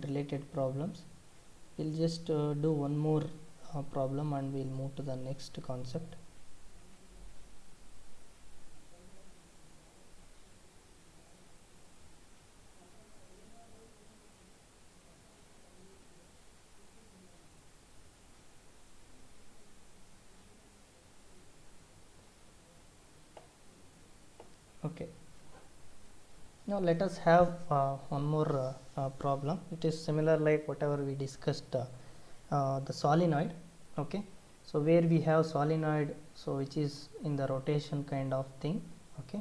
related problems. We'll just do one more problem and we'll move to the next concept. Okay, now let us have one more problem. It is similar like whatever we discussed, the solenoid. Okay, so where we have solenoid, so which is in the rotation kind of thing. Okay,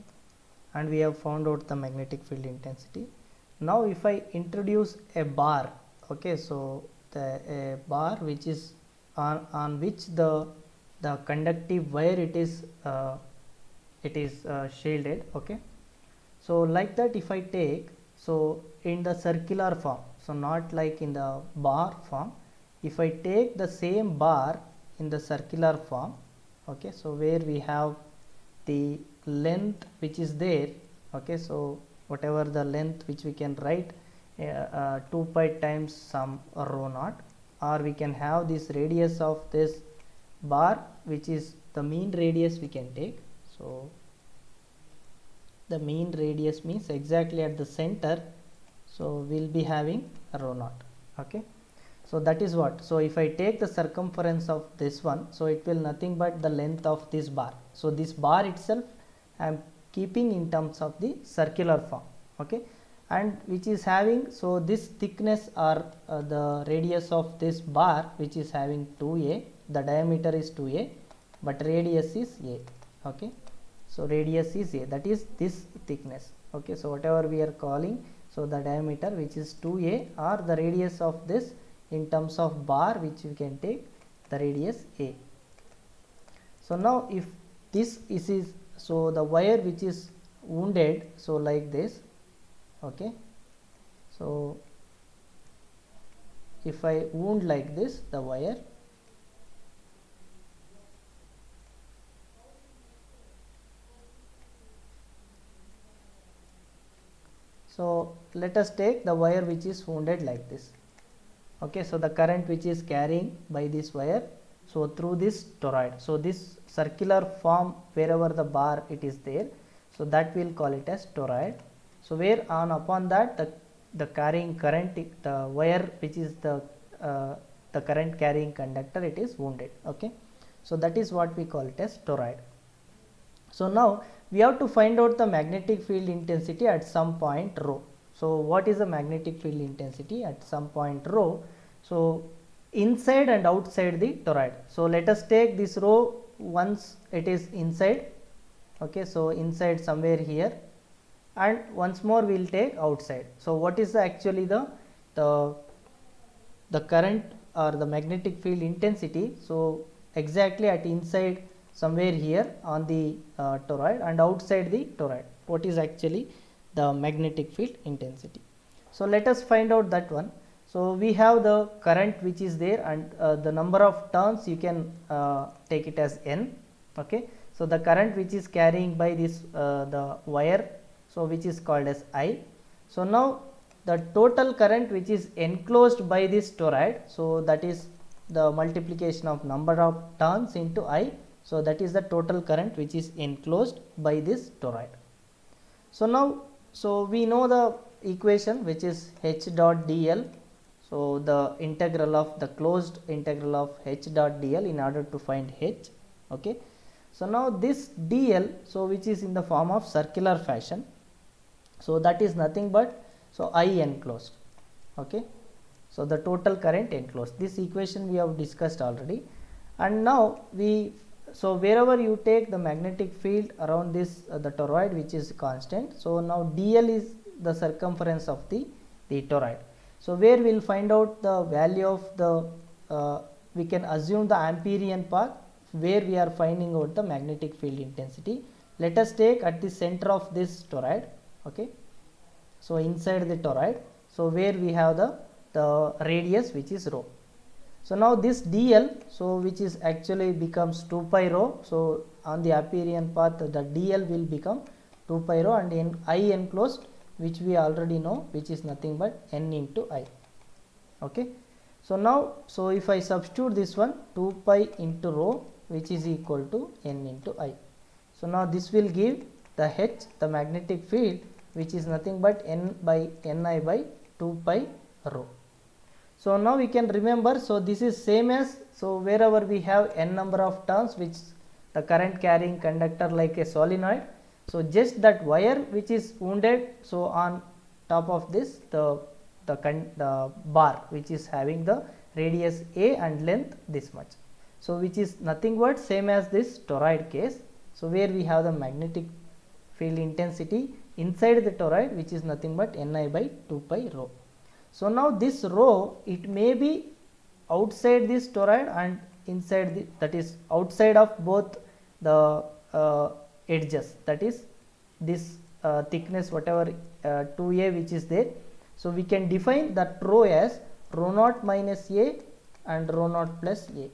and we have found out the magnetic field intensity. Now if I introduce a bar, okay, so a bar which is on which the conductive wire it is shielded. Okay, so like that if I take, so in the circular form, so not like in the bar form, if I take the same bar in the circular form, okay, so where we have the length which is there, okay, so whatever the length which we can write 2 pi times some rho naught, or we can have this radius of this bar which is the mean radius we can take. So the mean radius means exactly at the center, so we'll be having rho naught. Okay, so that is what. So if I take the circumference of this one, so it will nothing but the length of this bar. So this bar itself I am keeping in terms of the circular form. Okay, and which is having, so this thickness or the radius of this bar which is having 2a, the diameter is 2a but radius is a. Okay, so radius is a, that is this thickness. Okay, so whatever we are calling, so the diameter which is 2a or the radius of this in terms of bar which we can take the radius a. So now if this is so the wire which is wounded, so like this. Okay, so if I wound like this the wire, so let us take the wire which is wounded like this. Okay, so the current which is carrying by this wire, so through this toroid, so this circular form wherever the bar it is there, so that we'll call it as toroid. So where on upon that the carrying current, the wire which is the current carrying conductor, it is wounded. Okay, so that is what we call it as toroid. So now we have to find out the magnetic field intensity at some point rho. So what is the magnetic field intensity at some point rho? So inside and outside the toroid. So let us take this rho once it is inside. Okay, so inside somewhere here, and once more we will take outside. So what is actually the current or the magnetic field intensity? So exactly at inside somewhere here on the toroid and outside the toroid, what is actually the magnetic field intensity? So let us find out that one. So we have the current which is there, and the number of turns you can take it as n. Okay, so the current which is carrying by this the wire, so which is called as I. So now the total current which is enclosed by this toroid, so that is the multiplication of number of turns into I. So that is the total current which is enclosed by this toroid. So now, so we know the equation which is h dot dl. So the integral of the closed integral of h dot dl in order to find h. Okay, so now this dl, so which is in the form of circular fashion, so that is nothing but, so I enclosed. Okay, so the total current enclosed, this equation we have discussed already. And now we, so wherever you take the magnetic field around this the toroid which is constant, so now dl is the circumference of the toroid. So where we will find out the value of the we can assume the Amperian path where we are finding out the magnetic field intensity. Let us take at the center of this toroid. Okay, so inside the toroid, so where we have the radius which is rho. So now this dl, so which is actually becomes 2 pi rho. So on the Amperian path the dl will become 2 pi rho, and in I enclosed which we already know, which is nothing but n into I. Okay. So now, so if I substitute this one, 2 pi into rho, which is equal to n into I. So now this will give the H, the magnetic field, which is nothing but n by ni by 2 pi rho. So now we can remember, so this is same as, so wherever we have n number of turns which the current carrying conductor like a solenoid, so just that wire which is wounded, so on top of this the bar which is having the radius a and length this much, so which is nothing but same as this toroid case. So where we have the magnetic field intensity inside the toroid, which is nothing but ni by 2 pi rho. So now this rho, it may be outside this toroid and inside the, that is outside of both the edges, that is this thickness whatever 2a which is there. So we can define that rho as rho naught minus a and rho naught plus a.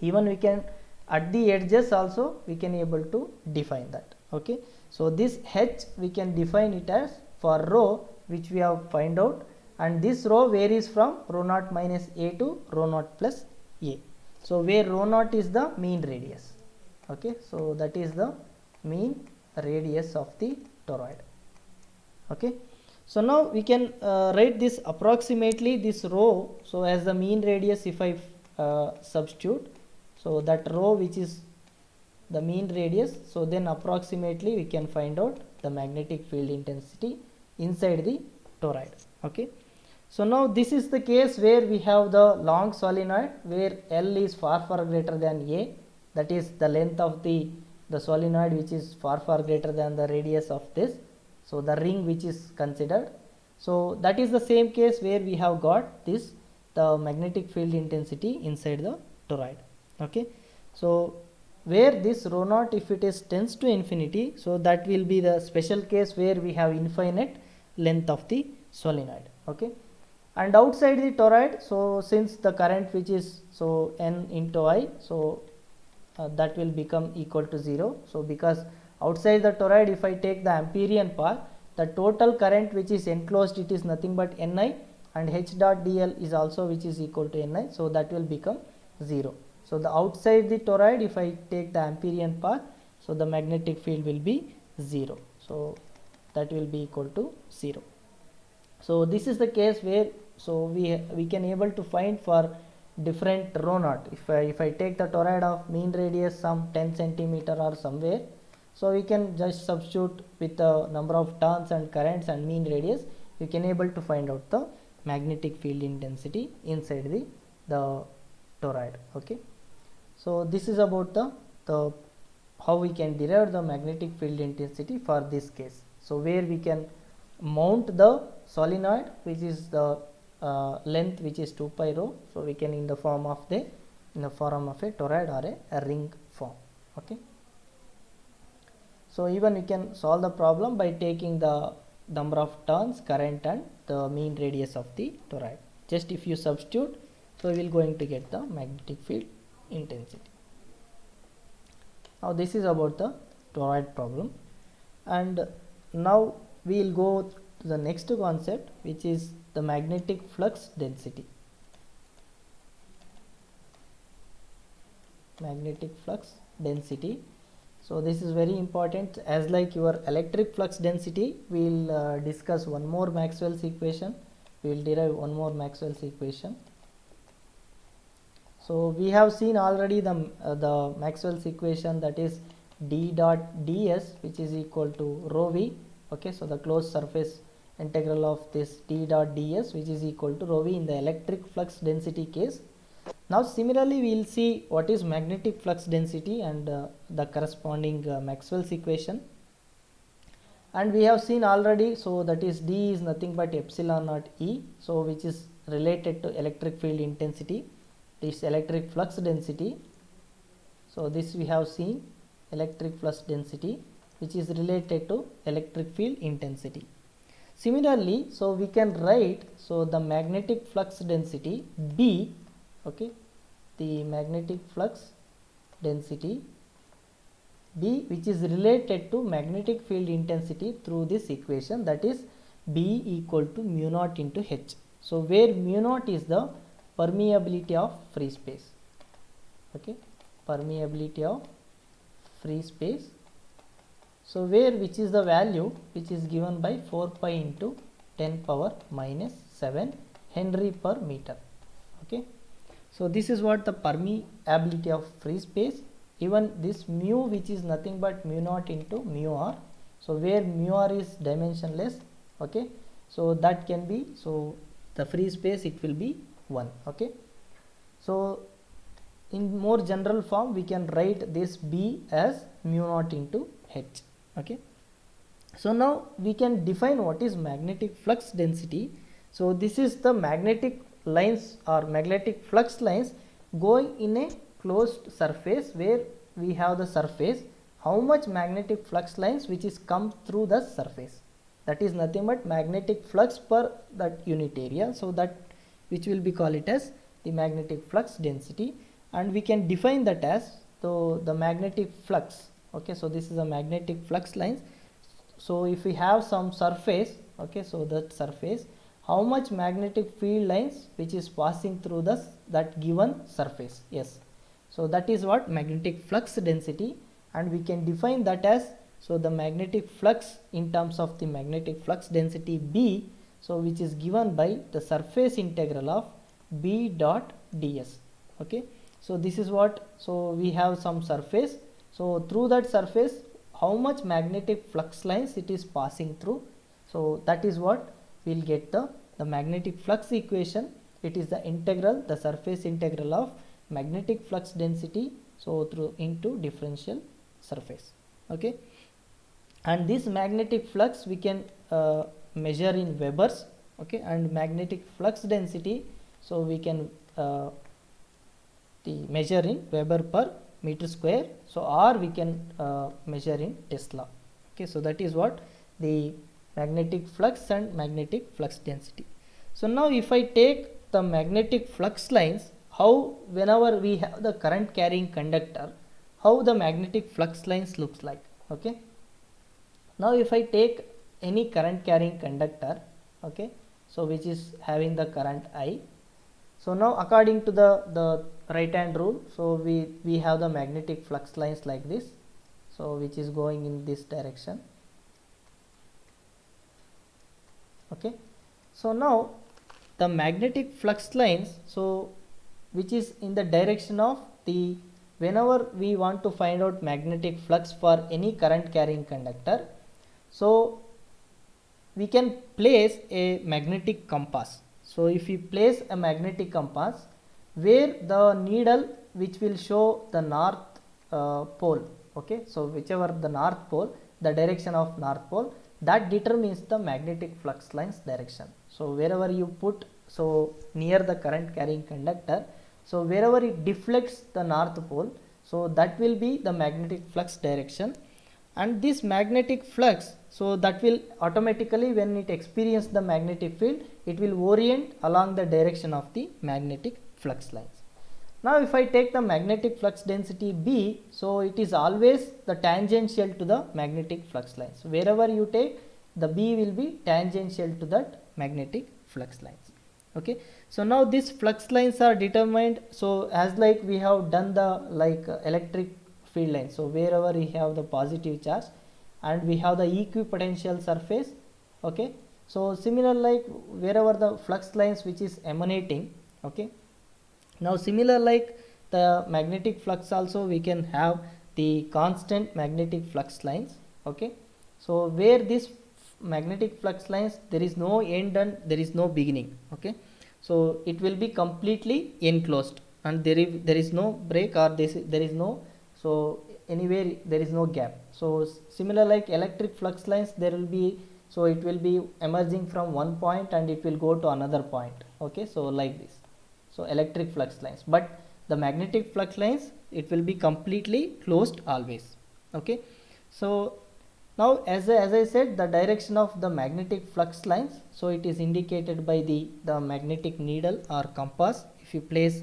Even we can at the edges also we can able to define that. Okay. So this h we can define it as for rho which we have find out, and this rho varies from rho naught minus a to rho naught plus a. So where rho naught is the mean radius. Okay. So that is the mean radius of the toroid. Okay. So now we can write this approximately this rho, so as the mean radius if I substitute, so that rho which is the mean radius, so then approximately we can find out the magnetic field intensity inside the toroid. Okay. So now this is the case where we have the long solenoid where L is far greater than A, that is the length of the solenoid which is far greater than the radius of this, so the ring which is considered. So that is the same case where we have got this the magnetic field intensity inside the toroid. Okay. So where this rho naught if it is tends to infinity, so that will be the special case where we have infinite length of the solenoid. Okay. And outside the toroid, so since the current which is so n into I, so that will become equal to 0. So because outside the toroid if I take the Amperian part, the total current which is enclosed, it is nothing but Ni, and H dot dl is also which is equal to Ni, so that will become 0. So the outside the toroid if I take the Amperian part, so the magnetic field will be 0. So that will be equal to 0. So this is the case where, so we can able to find for different rho naught. If I take the toroid of mean radius some 10 centimeter or somewhere, so we can just substitute with the number of turns and currents and mean radius, we can able to find out the magnetic field intensity inside the toroid. Okay. So this is about the how we can derive the magnetic field intensity for this case. So where we can mount the solenoid which is the length which is 2 pi rho, so we can in the form of a toroid or a ring form. Okay. So even we can solve the problem by taking the number of turns, current and the mean radius of the toroid. Just if you substitute, so we will going to get the magnetic field intensity. Now this is about the toroid problem, and now we will go to the next concept which is the magnetic flux density. Magnetic flux density. So this is very important, as like your electric flux density, we will discuss one more Maxwell's equation, we will derive one more Maxwell's equation. So we have seen already the Maxwell's equation, that is d dot ds which is equal to rho v. Okay. So the closed surface integral of this d dot ds which is equal to rho v in the electric flux density case. Now similarly we will see what is magnetic flux density and the corresponding Maxwell's equation, and we have seen already, so that is d is nothing but epsilon naught E, so which is related to electric field intensity, this electric flux density. So this we have seen electric flux density which is related to electric field intensity. Similarly, so we can write, so the magnetic flux density B, okay, the magnetic flux density B which is related to magnetic field intensity through this equation, that is B equal to mu naught into H. So where mu naught is the permeability of free space. Okay, permeability of free space. So where, which is the value which is given by 4 pi into 10 power minus 7 Henry per meter. Okay, so this is what the permeability of free space. Even this mu, which is nothing but mu naught into mu r. So where mu r is dimensionless, okay, so that can be, so the free space it will be 1. Okay, so in more general form we can write this B as mu naught into H. Okay, so now we can define what is magnetic flux density. So this is the magnetic lines or magnetic flux lines going in a closed surface where we have the surface. How much magnetic flux lines which is come through the surface, that is nothing but magnetic flux per that unit area. So that which will be call it as the magnetic flux density, and we can define that as, so the magnetic flux. Okay, so this is a magnetic flux lines. So if we have some surface, okay, so that surface, how much magnetic field lines which is passing through that given surface. Yes, so that is what magnetic flux density, and we can define that as, so the magnetic flux in terms of the magnetic flux density B, so which is given by the surface integral of B dot ds. Okay, so this is what, so we have some surface, so through that surface how much magnetic flux lines it is passing through. So that is what we will get the magnetic flux equation. It is the integral, the surface integral of magnetic flux density, so through into differential surface. Okay, and this magnetic flux we can measure in Webers. Okay, and magnetic flux density, so we can measure in Weber per meter square. So or we can measure in Tesla. Okay, so that is what the magnetic flux and magnetic flux density. So now if I take the magnetic flux lines, how whenever we have the current carrying conductor, how the magnetic flux lines looks like. Okay, now if I take any current carrying conductor, okay, so which is having the current I. So now according to the right hand rule, so we have the magnetic flux lines like this, so which is going in this direction. Okay, so now the magnetic flux lines, so which is in the direction of the, whenever we want to find out magnetic flux for any current carrying conductor, so we can place a magnetic compass. So if we place a magnetic compass where the needle which will show the north pole, okay, so whichever the north pole, the direction of north pole, that determines the magnetic flux lines direction. So wherever you put, so near the current carrying conductor, so wherever it deflects the north pole, so that will be the magnetic flux direction. And this magnetic flux, so that will automatically, when it experiences the magnetic field, it will orient along the direction of the magnetic flux lines. Now if I take the magnetic flux density B, so it is always the tangential to the magnetic flux lines. So wherever you take, the B will be tangential to that magnetic flux lines. Okay, so now these flux lines are determined, so as like we have done the electric field line. So wherever we have the positive charge and we have the equipotential surface. Okay, so similar like wherever the flux lines which is emanating. Okay, now similar like the magnetic flux also we can have the constant magnetic flux lines. Okay, so where this magnetic flux lines, there is no end and there is no beginning. Okay, so it will be completely enclosed and there is no break or there is no, so anywhere there is no gap. So similar like electric flux lines, there will be, so it will be emerging from one point and it will go to another point. Okay, so like this, so electric flux lines, but the magnetic flux lines, it will be completely closed always. Okay, so now as I said, the direction of the magnetic flux lines, so it is indicated by the magnetic needle or compass. If you place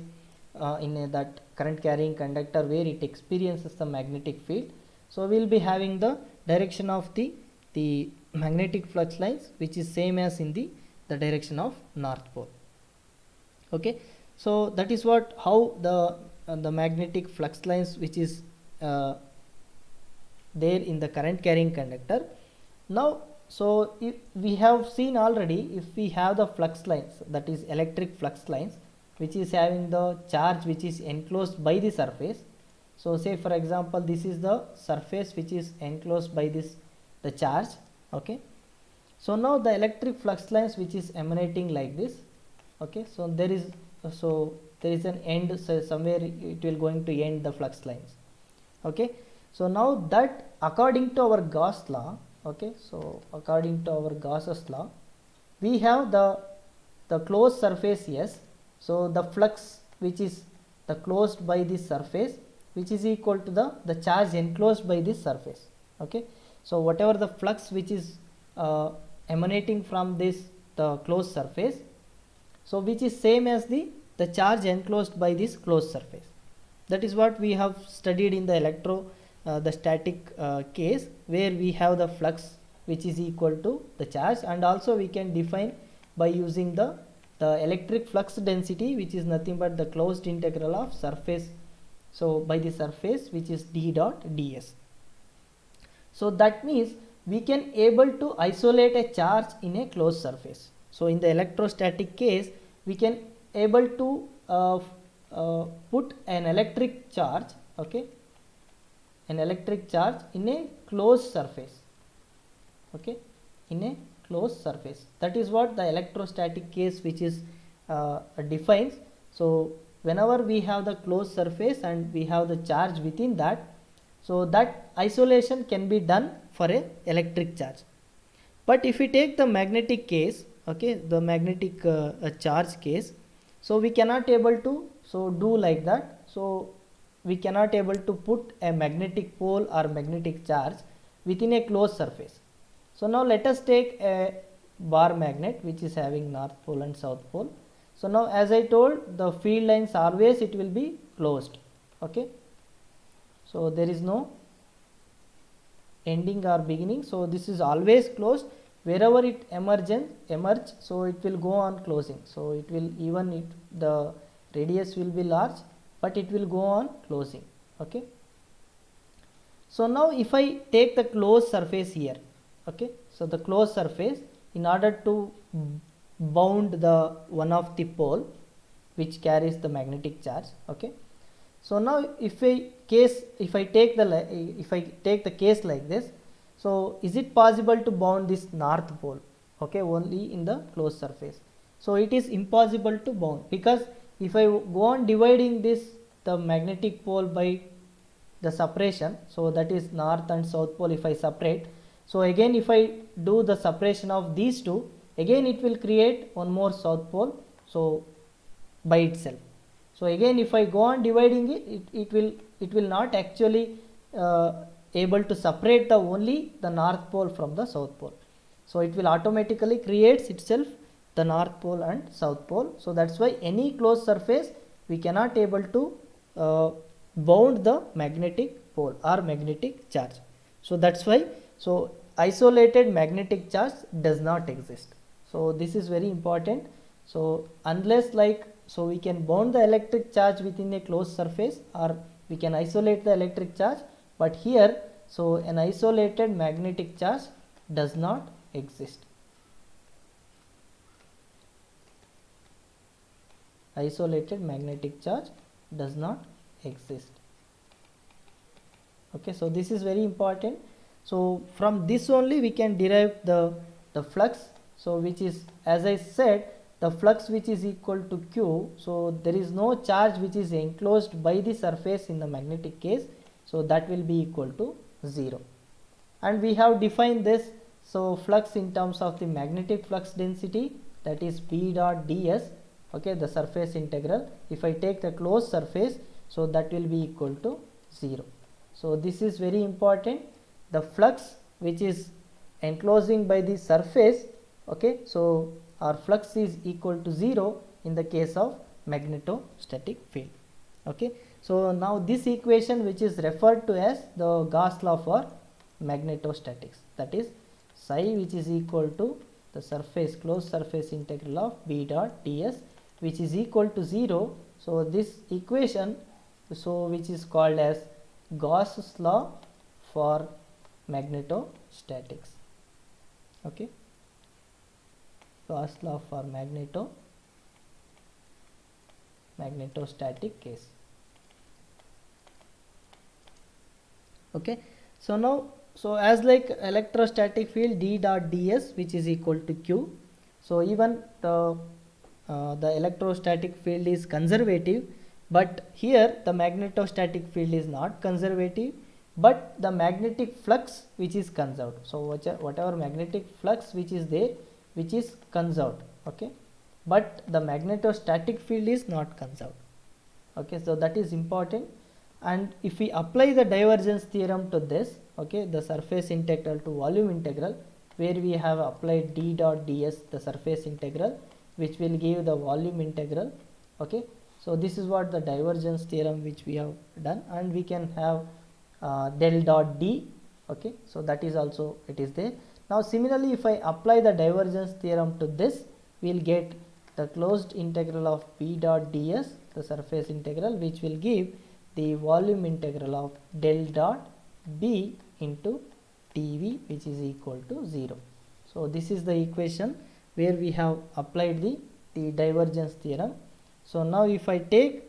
in that current carrying conductor where it experiences the magnetic field, so we will be having the direction of the magnetic flux lines, which is same as in the the direction of north pole. Okay, so that is what how the magnetic flux lines which is there in the current carrying conductor. Now, so if we have seen already, if we have the flux lines, that is electric flux lines, which is having the charge which is enclosed by the surface. So say for example, this is the surface which is enclosed by this the charge. Okay, so now the electric flux lines which is emanating like this. Okay, so there is an end, so somewhere it will going to end the flux lines. Okay, so now that according to our Gauss law, okay, so according to our Gauss's law, we have the closed surface S. So the flux which is the closed by this surface, which is equal to the charge enclosed by this surface. Okay, so whatever the flux which is emanating from this the closed surface, so which is same as the charge enclosed by this closed surface. That is what we have studied in the the static case, where we have the flux which is equal to the charge, and also we can define by using the electric flux density, which is nothing but the closed integral of surface, so by the surface, which is d dot ds. So that means we can able to isolate a charge in a closed surface. So in the electrostatic case, we can able to put an electric charge, okay, an electric charge in a closed surface. Okay, in a closed surface. That is what the electrostatic case which is defines. So whenever we have the closed surface and we have the charge within that, so that isolation can be done for a electric charge. But if we take the magnetic case, okay, the magnetic charge case, so we cannot able to do like that. So we cannot able to put a magnetic pole or magnetic charge within a closed surface. So now let us take a bar magnet which is having north pole and south pole. So now, as I told, the field lines always it will be closed. Okay, so there is no ending or beginning, so this is always closed. Wherever it emerge, so it will go on closing. So it will, even if the radius will be large, but it will go on closing. Okay, so now if I take the closed surface here, okay, so the closed surface, in order to bound the one of the pole which carries the magnetic charge. Okay, so now if I take the case like this, so is it possible to bound this north pole, okay, only in the closed surface? So it is impossible to bound, because if I go on dividing the magnetic pole by the separation, so that is north and south pole, if I separate, so again if I do the separation of these two, again it will create one more south pole, so by itself. So again if I go on dividing it will not actually able to separate only the north pole from the south pole. So it will automatically creates itself the north pole and south pole. So that's why any closed surface we cannot able to bound the magnetic pole or magnetic charge. So that's why, so isolated magnetic charge does not exist. So this is very important. So unless so we can bound the electric charge within a closed surface, or we can isolate the electric charge, but here, so an isolated magnetic charge does not exist. Isolated magnetic charge does not exist. Okay, so this is very important. So from this only we can derive the flux, so which is, as I said, the flux which is equal to Q. So there is no charge which is enclosed by the surface in the magnetic case, so that will be equal to 0. And we have defined this, so flux in terms of the magnetic flux density, that is B dot ds, okay, the surface integral. If I take the closed surface, so that will be equal to 0. So this is very important. The flux which is enclosing by the surface, okay, so our flux is equal to 0 in the case of magnetostatic field. Okay, so now this equation which is referred to as the Gauss law for magnetostatics, that is psi which is equal to the surface, closed surface integral of B dot ds, which is equal to 0. So this equation, so which is called as Gauss's law for magnetostatics. Okay, Gauss law for magnetostatic case. Okay, so now, so as like electrostatic field D dot ds, which is equal to q, so even the electrostatic field is conservative, but here the magnetostatic field is not conservative, but the magnetic flux which is conserved. So whatever magnetic flux which is there, which is conserved. Okay, but the magnetostatic field is not conserved. Okay, so that is important. And if we apply the divergence theorem to this, okay, the surface integral to volume integral, where we have applied D dot ds, the surface integral, which will give the volume integral. Okay, so this is what the divergence theorem which we have done, and we can have del dot d. Okay, so that is also, it is there. Now similarly, if I apply the divergence theorem to this, we will get the closed integral of B dot ds, the surface integral, which will give the volume integral of del dot B into dV, which is equal to 0. So this is the equation where we have applied the divergence theorem. So now if I take,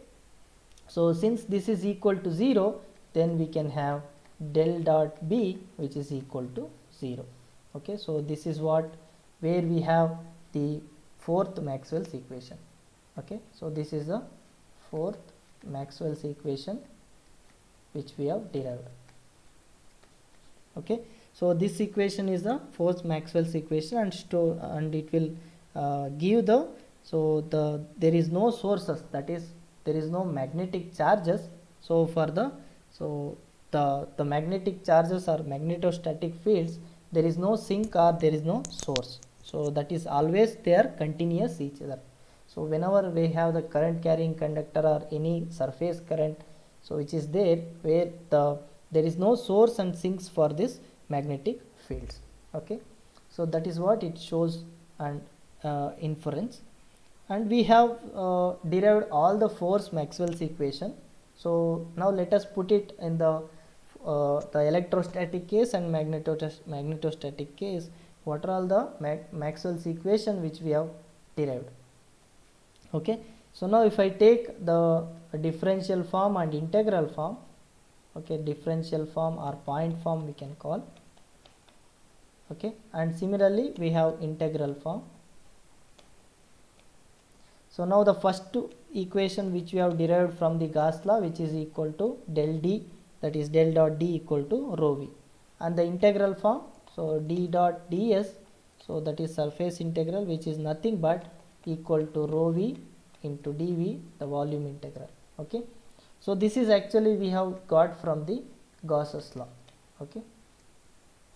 so since this is equal to 0, then we can have del dot B, which is equal to 0. Okay, so this is what, where we have the fourth Maxwell's equation. Okay, so this is the fourth Maxwell's equation which we have derived. Okay, so this equation is the fourth Maxwell's equation, and it will give the, so there is no sources, that is there is no magnetic charges. So for the magnetic charges or magnetostatic fields, there is no sink or there is no source. So that is always they are continuous each other. So whenever we have the current carrying conductor or any surface current, so which is there, where there is no source and sinks for this magnetic fields. Okay, so that is what it shows and inference. And we have derived all the four Maxwell's equation. So now let us put it in the electrostatic case and magnetostatic case. What are all the Maxwell's equation which we have derived? Okay, so now if I take the differential form and integral form, okay, differential form or point form we can call. Okay, and similarly we have integral form. So now the first equation which we have derived from the Gauss law, which is equal to del D, that is del dot D equal to rho v, and the integral form, so d dot ds, so that is surface integral, which is nothing but equal to rho v into dv, the volume integral. Okay, so this is actually we have got from the Gauss's law. Okay,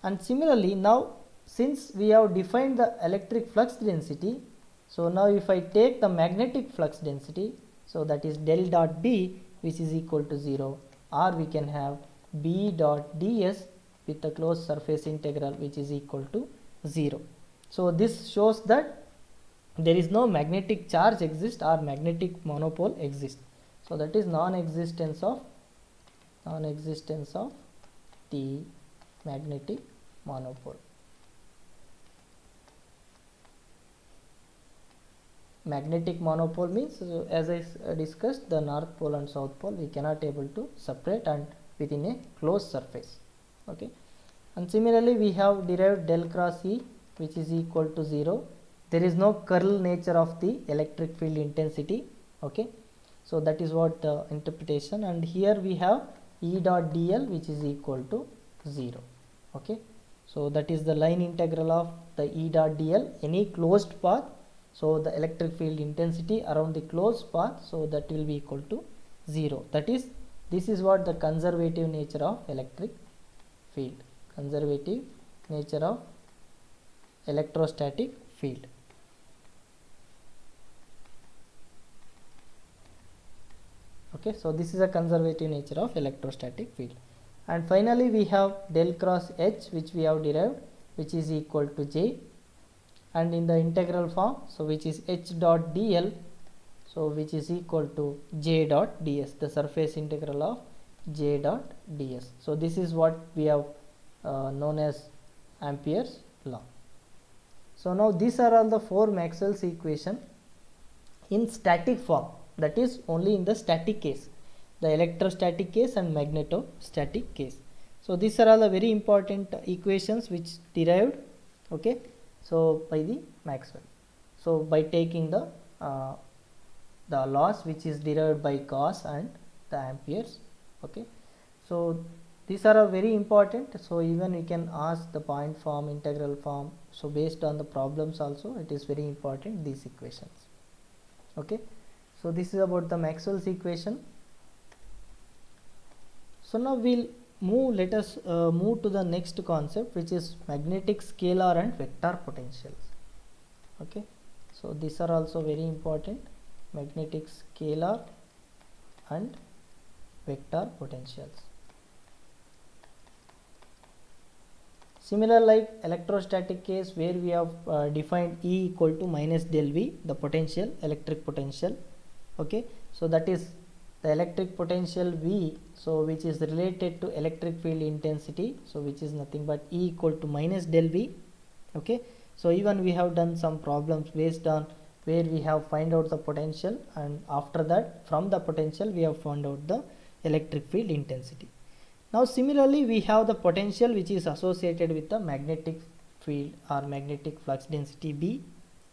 and similarly now since we have defined the electric flux density, so now if I take the magnetic flux density, so that is del dot B, which is equal to 0, or we can have B dot ds with the closed surface integral, which is equal to 0. So this shows that there is no magnetic charge exist or magnetic monopole exist. So that is non-existence of the magnetic monopole. Magnetic monopole means, as I discussed, the north pole and south pole we cannot able to separate and within a closed surface. Okay, and similarly we have derived del cross E, which is equal to 0. There is no curl nature of the electric field intensity. Okay, so that is what the interpretation, and here we have E dot dl, which is equal to 0. Okay, so that is the line integral of the E dot dl, any closed path. So the electric field intensity around the closed path, so that will be equal to 0. That is, this is what the conservative nature of electric field, conservative nature of electrostatic field. Okay, so this is a conservative nature of electrostatic field. And finally we have del cross H, which we have derived, which is equal to J, and in the integral form, so which is h dot dl, so which is equal to j dot ds, the surface integral of j dot ds. So this is what we have known as Ampere's law. So now these are all the four Maxwell's equation in static form, that is only in the static case, the electrostatic case and magnetostatic case. So these are all the very important equations which derived, okay, so by the Maxwell. So by taking the laws which is derived by Gauss and the Ampere's, okay. So these are very important. So even we can ask the point form, integral form. So based on the problems also, it is very important, these equations. Okay. So this is about the Maxwell's equation. So now we'll move, let us move to the next concept, which is magnetic scalar and vector potentials. Okay. So these are also very important, magnetic scalar and vector potentials. Similar like electrostatic case, where we have defined E equal to minus del V, the potential, electric potential. Okay, so that is the electric potential V, so which is related to electric field intensity, so which is nothing but E equal to minus del V. Okay, so even we have done some problems based on where we have find out the potential, and after that from the potential we have found out the electric field intensity. Now similarly we have the potential which is associated with the magnetic field or magnetic flux density B.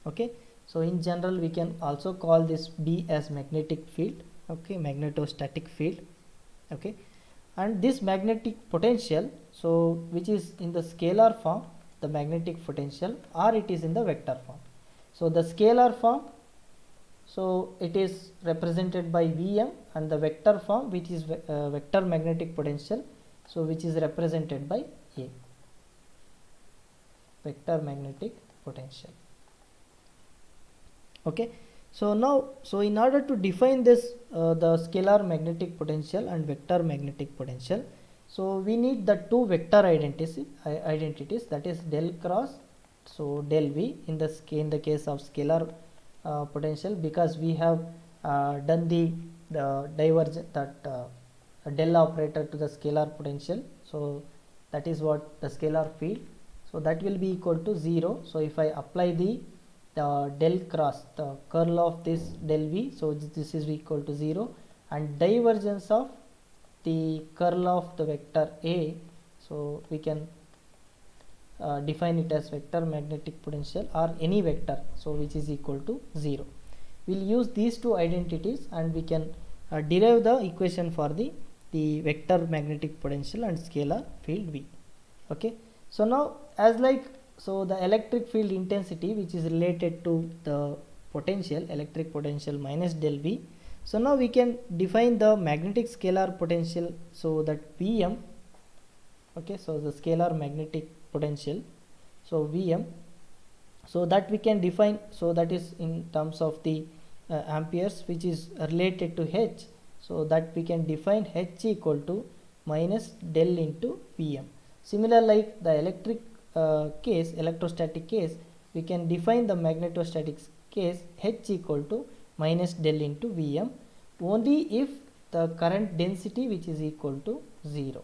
Okay, so in general we can also call this B as magnetic field, okay, magnetostatic field. Okay, and this magnetic potential, so which is in the scalar form, the magnetic potential, or it is in the vector form. So the scalar form, so it is represented by Vm, and the vector form, which is vector magnetic potential, so which is represented by A, vector magnetic potential. Okay, so now, so in order to define this the scalar magnetic potential and vector magnetic potential, so we need the two vector identities, that is del cross, so del V in the case of scalar potential, because we have done the divergence, that del operator to the scalar potential, so that is what the scalar field, so that will be equal to 0. So if I apply the del cross, the curl of this del V, so this is equal to 0, and divergence of the curl of the vector A, so we can define it as vector magnetic potential or any vector, so which is equal to 0. We'll use these two identities and we can derive the equation for the vector magnetic potential and scalar field V. Okay, so now as like, so the electric field intensity, which is related to the potential, electric potential minus del V. So now we can define the magnetic scalar potential, so that Vm, okay, so the scalar magnetic potential, so Vm, so that we can define, so that is in terms of the amperes, which is related to H, so that we can define H equal to minus del into Vm. Similar like the electric case, electrostatic case, we can define the magnetostatic case H equal to minus del into Vm only if the current density which is equal to 0.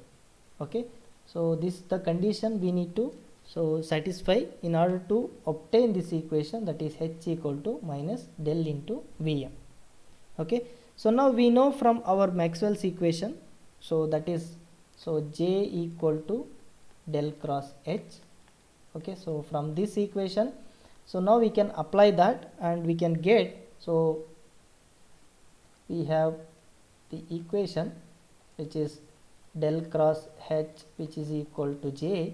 Okay, so this is the condition we need to so satisfy in order to obtain this equation, that is H equal to minus del into Vm. Okay, so now we know from our Maxwell's equation, so that is, so J equal to del cross H. Okay, so from this equation, so now we can apply that and we can get, so we have the equation which is del cross H, which is equal to J,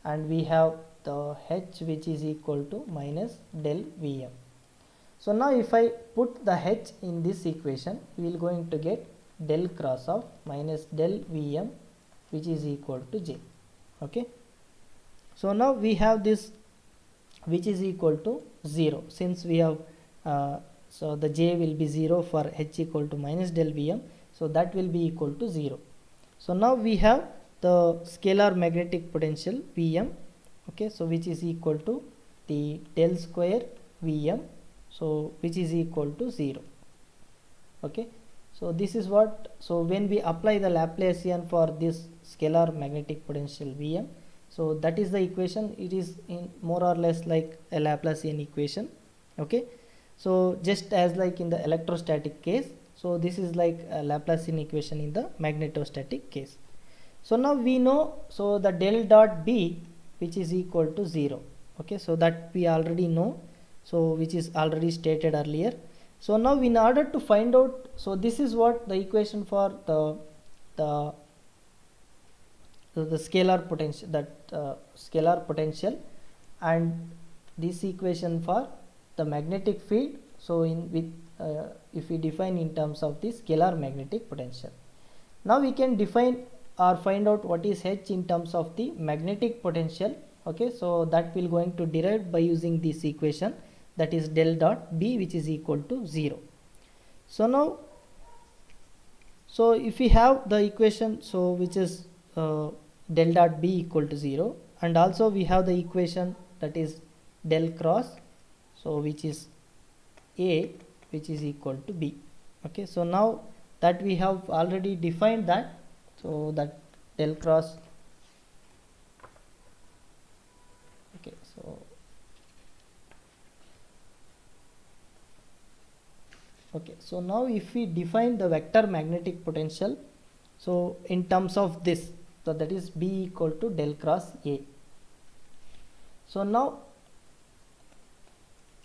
and we have the H which is equal to minus del Vm. So now if I put the H in this equation, we will going to get del cross of minus del Vm, which is equal to J. Okay, so now we have this which is equal to 0, since we have so the J will be 0 for H equal to minus del Vm, so that will be equal to 0. So now we have the scalar magnetic potential Vm, okay, so which is equal to the del square Vm, so which is equal to 0. Okay, so this is what, so when we apply the Laplacian for this scalar magnetic potential Vm, so that is the equation. It is in more or less like a Laplacian equation. Okay, so just as like in the electrostatic case, so this is like a Laplacian equation in the magnetostatic case. So now we know, so the del dot B, which is equal to 0. Okay, so that we already know, so which is already stated earlier. So now in order to find out, so this is what the equation for the scalar potential, that scalar potential, and this equation for the magnetic field. So in with if we define in terms of the scalar magnetic potential, now we can define or find out what is H in terms of the magnetic potential. Okay, so that will going to derive by using this equation, that is del dot B, which is equal to 0. So now, so if we have the equation, so which is del dot B equal to 0, and also we have the equation that is del cross, so which is A, which is equal to B. Okay, so now that we have already defined that, so that del cross, okay, so okay, so now if we define the vector magnetic potential, so in terms of this, so that is B equal to del cross A. So now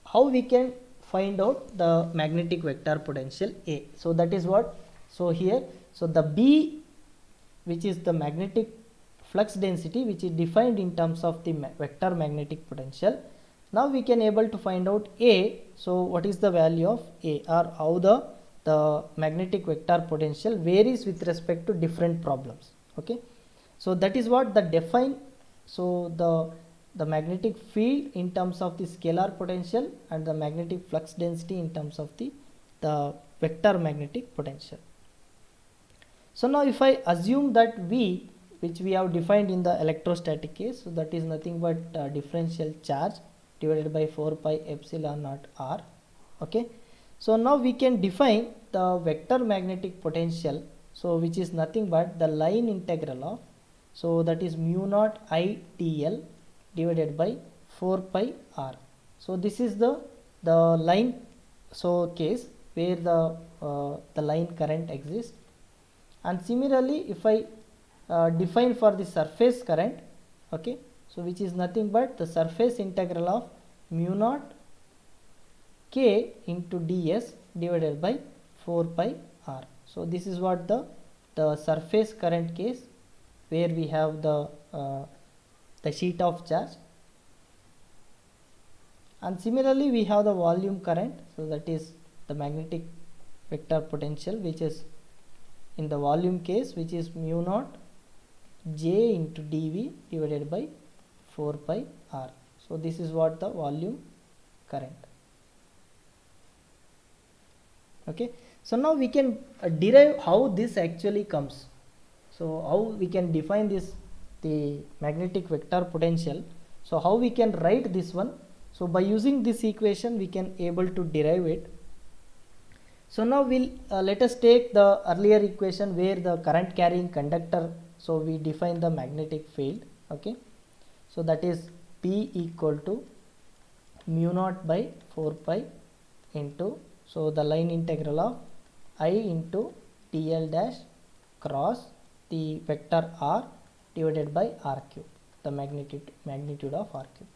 how we can find out the magnetic vector potential A? So that is what, so here, so the B, which is the magnetic flux density, which is defined in terms of the vector magnetic potential. Now we can able to find out A. So what is the value of A, or how the magnetic vector potential varies with respect to different problems. Okay, so that is what the define, so the magnetic field in terms of the scalar potential and the magnetic flux density in terms of the vector magnetic potential. So now if I assume that V, which we have defined in the electrostatic case, so that is nothing but differential charge divided by 4 pi epsilon naught r. Okay, so now we can define the vector magnetic potential, so which is nothing but the line integral of, so that is mu naught I dl divided by 4 pi r. So this is the line, so case where the line current exists. And similarly, if I define for the surface current, okay, so which is nothing but the surface integral of mu naught k into ds divided by 4 pi r. So this is what the surface current case, where we have the sheet of charge. And similarly we have the volume current, so that is the magnetic vector potential, which is in the volume case, which is mu naught j into dv divided by 4 pi r. So this is what the volume current. Okay, so now we can derive how this actually comes. So how we can define this, the magnetic vector potential. So how we can write this one? So by using this equation we can able to derive it. So now we'll let us take the earlier equation where the current carrying conductor, so we define the magnetic field. Okay, so that is P equal to mu naught by 4 pi into, so the line integral of I into dl dash cross the vector r divided by r cube, the magnitude of r cube.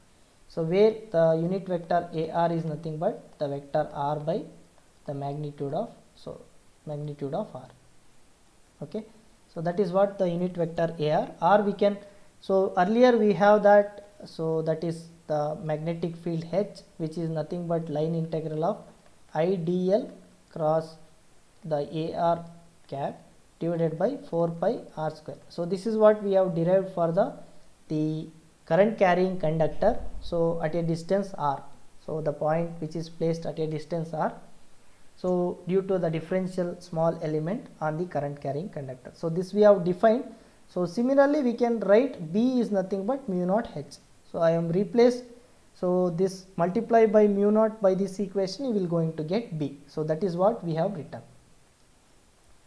So where the unit vector ar is nothing but the vector r by the magnitude of, so magnitude of r. Okay, so that is what the unit vector ar we can, so earlier we have that, so that is the magnetic field H, which is nothing but line integral of I dl cross the ar cap divided by 4 pi r square. So this is what we have derived for the current carrying conductor, so at a distance r, so the point which is placed at a distance r, so due to the differential small element on the current carrying conductor. So this we have defined. So similarly we can write B is nothing but mu naught H. So I am replaced So this multiply by mu naught by this equation, you will going to get B. So that is what we have written.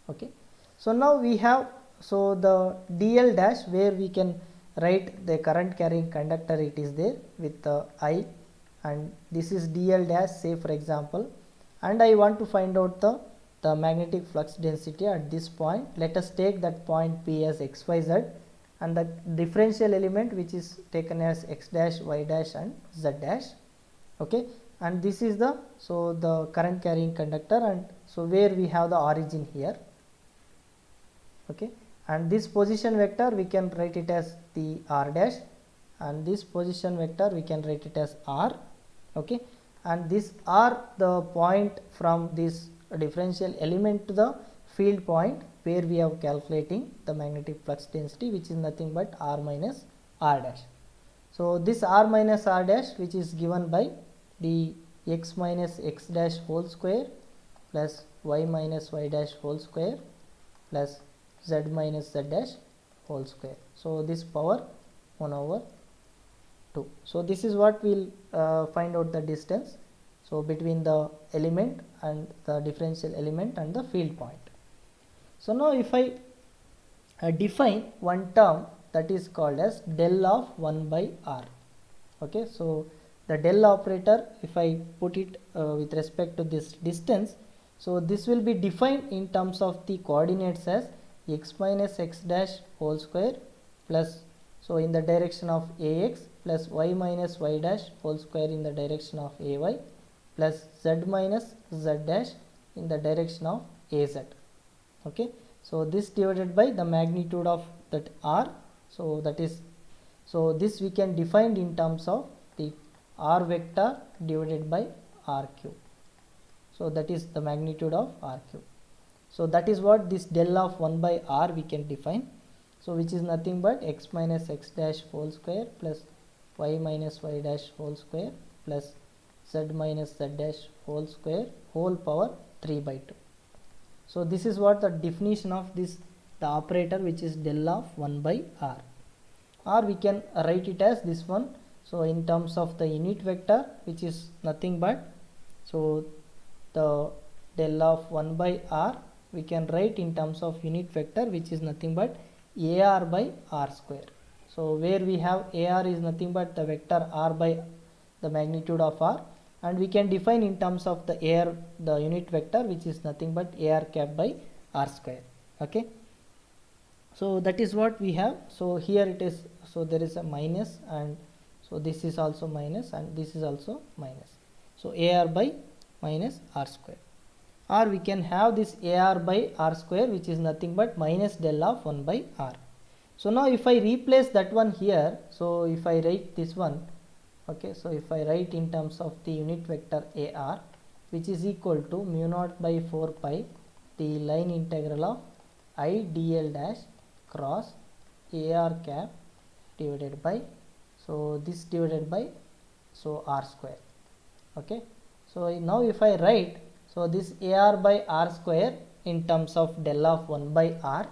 Okay. So now we have, so the dl dash, where we can write the current carrying conductor, it is there with I, and this is dl dash, say for example, and I want to find out the magnetic flux density at this point. Let us take that point P as xyz, and the differential element which is taken as x dash, y dash and z dash. Okay, and this is the, so the current carrying conductor, and so where we have the origin here. Okay, and this position vector we can write it as the r dash, and this position vector we can write it as r. Okay, and this r, the point from this differential element to the field point where we are calculating the magnetic flux density, which is nothing but r minus r dash. So this r minus r dash, which is given by the x minus x dash whole square plus y minus y dash whole square plus z minus z dash whole square. So this power 1 over 2. So this is what we'll find out the distance, so between the element and the differential element and the field point. So now if I define one term that is called as del of 1 by r. Okay, so the del operator, if I put it with respect to this distance, so this will be defined in terms of the coordinates as x minus x dash whole square plus, so in the direction of ax, plus y minus y dash whole square in the direction of ay, plus z minus z dash in the direction of az. Okay, so this divided by the magnitude of that r. So that is, so this we can define in terms of the r vector divided by r cube. So that is the magnitude of r cube. So that is what this del of 1 by r we can define. So which is nothing but x minus x dash whole square plus y minus y dash whole square plus z minus z dash whole square whole power 3 by 2. So this is what the definition of this, the operator which is del of 1 by r. Or we can write it as this one. So in terms of the unit vector, which is nothing but, so the del of 1 by r we can write in terms of unit vector, which is nothing but ar by r square. So where we have ar is nothing but the vector r by the magnitude of r, and we can define in terms of the ar, the unit vector, which is nothing but ar cap by r square. Okay, so that is what we have. So here it is, so there is a minus, and so this is also minus, and this is also minus. So ar by minus r square. Or we can have this ar by r square, which is nothing but minus del of 1 by r. So now if I replace that one here, so if I write this one, okay, so if I write in terms of the unit vector ar, which is equal to mu naught by 4 pi the line integral of I dl dash cross ar cap divided by, so this divided by, so r square. Okay, so now if I write, so this ar by r square in terms of del of 1 by r,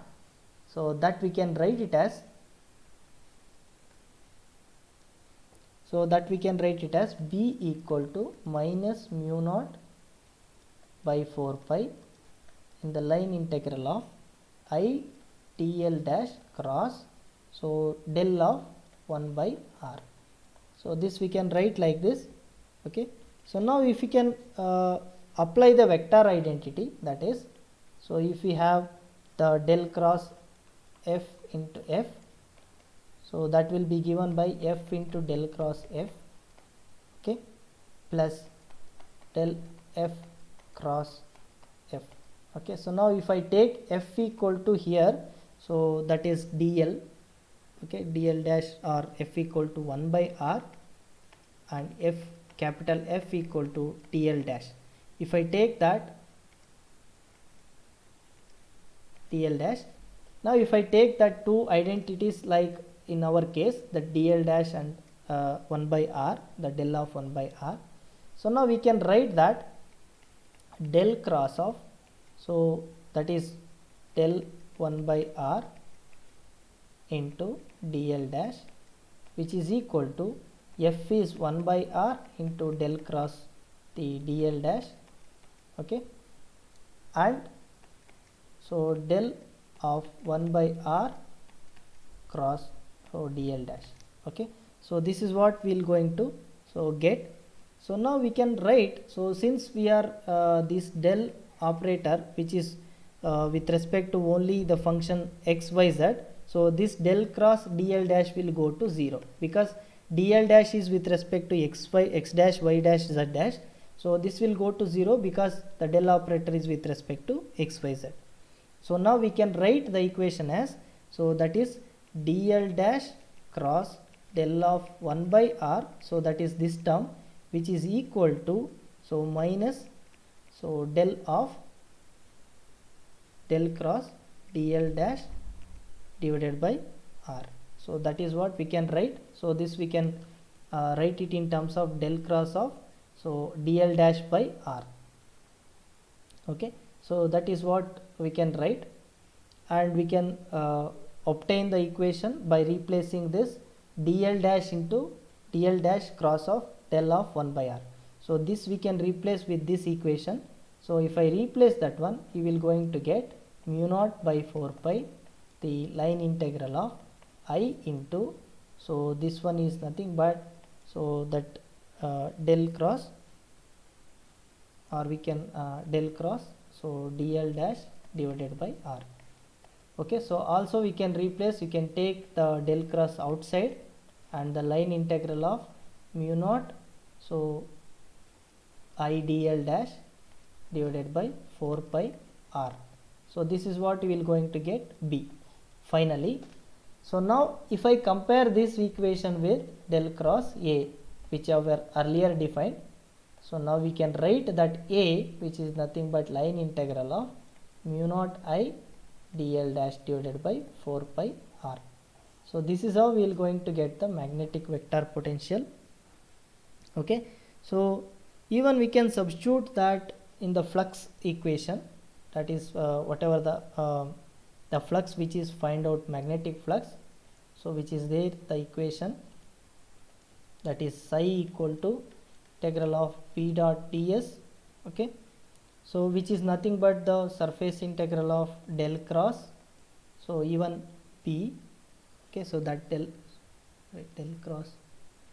so that we can write it as, so that we can write it as b equal to minus mu naught by 4 pi in the line integral of I dl dash cross, so del of 1 by r. So this we can write like this. Okay, so now if we can apply the vector identity, that is, so if we have the del cross f into f, so that will be given by f into del cross f, okay, plus del f cross f. Okay, so now if I take f equal to here, so that is dl, okay, dl dash or f equal to 1 by r, and f capital F equal to dl dash. If I take that dl dash, now if I take that two identities, like in our case the dl dash and 1 by r, the del of 1 by r, so now we can write that del cross of, so that is del 1 by r into dl dash, which is equal to f is 1 by r into del cross the dl dash, okay, and so del of 1 by r cross so dl dash, okay. So this is what we'll going to so get. So now we can write, so since we are this del operator which is with respect to only the function x y z, so this del cross dl dash will go to 0 because dl dash is with respect to x dash y dash z dash, so this will go to 0 because the del operator is with respect to x y z. So now we can write the equation as, so that is dl dash cross del of 1 by r, so that is this term which is equal to so minus so del of del cross dl dash divided by r. So that is what we can write. So this we can write it in terms of del cross of so dl dash by r, okay. So that is what we can write, and we can obtain the equation by replacing this dl dash into dl dash cross of del of 1 by r. So this we can replace with this equation. So if I replace that one, you will going to get mu naught by 4 pi the line integral of I into, so this one is nothing but so that del cross, or we can del cross so dl dash divided by r, okay. So also we can replace, you can take the del cross outside and the line integral of mu naught so I dl dash divided by 4 pi r. So this is what we will going to get b finally. So now if I compare this equation with del cross a which were earlier defined, so now we can write that a which is nothing but line integral of mu naught I dl dash divided by 4 pi r. So this is how we will going to get the magnetic vector potential, okay. So even we can substitute that in the flux equation, that is whatever the flux which is find out magnetic flux, so which is there the equation, that is psi equal to integral of p dot ds, okay. So which is nothing but the surface integral of del cross so even p, okay. So that del cross,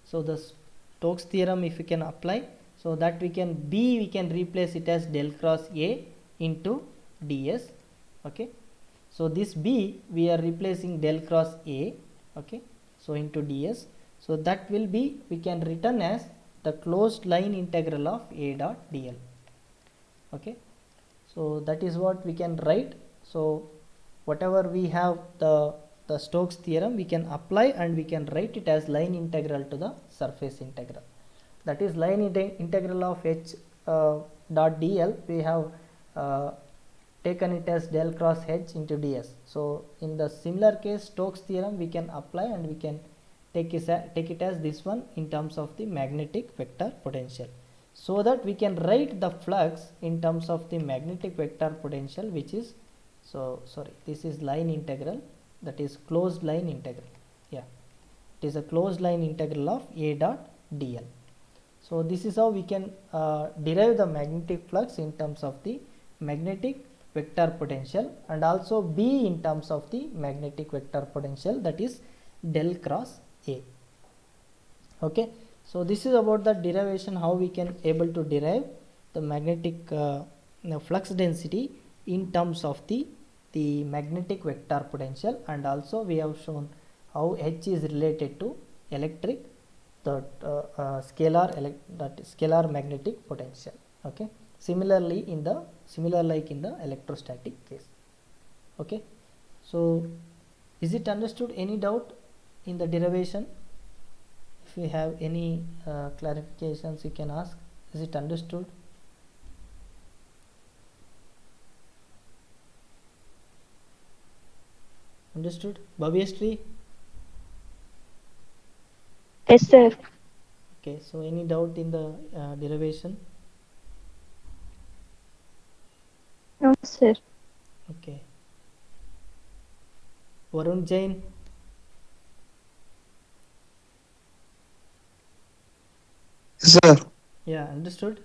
so the Stokes theorem if we can apply, so that we can b we can replace it as del cross a into ds, okay. So this b we are replacing del cross a, okay, so into ds, so that will be we can return as the closed line integral of a dot dl, okay. So that is what we can write. So whatever we have the Stokes theorem we can apply and we can write it as line integral to the surface integral, that is line integral of h dot dl we have taken it as del cross h into ds. So in the similar case Stokes theorem we can apply and we can take it as this one in terms of the magnetic vector potential, so that we can write the flux in terms of the magnetic vector potential, which is, so sorry, this is line integral, that is closed line integral, yeah, it is a closed line integral of a dot dl. So this is how we can derive the magnetic flux in terms of the magnetic vector potential, and also b in terms of the magnetic vector potential, that is del cross a, okay. So this is about the derivation, how we can able to derive the magnetic flux density in terms of the magnetic vector potential, and also we have shown how H is related to electric, the scalar magnetic potential, okay. Similarly like in the electrostatic case, okay. So is it understood? Any doubt in the derivation? If you have any clarifications you can ask. Is it understood? Understood? Bhavyashree? Yes, sir. Okay, so any doubt in the derivation? No, sir. Okay. Varun Jain? Sir, Yeah, understood.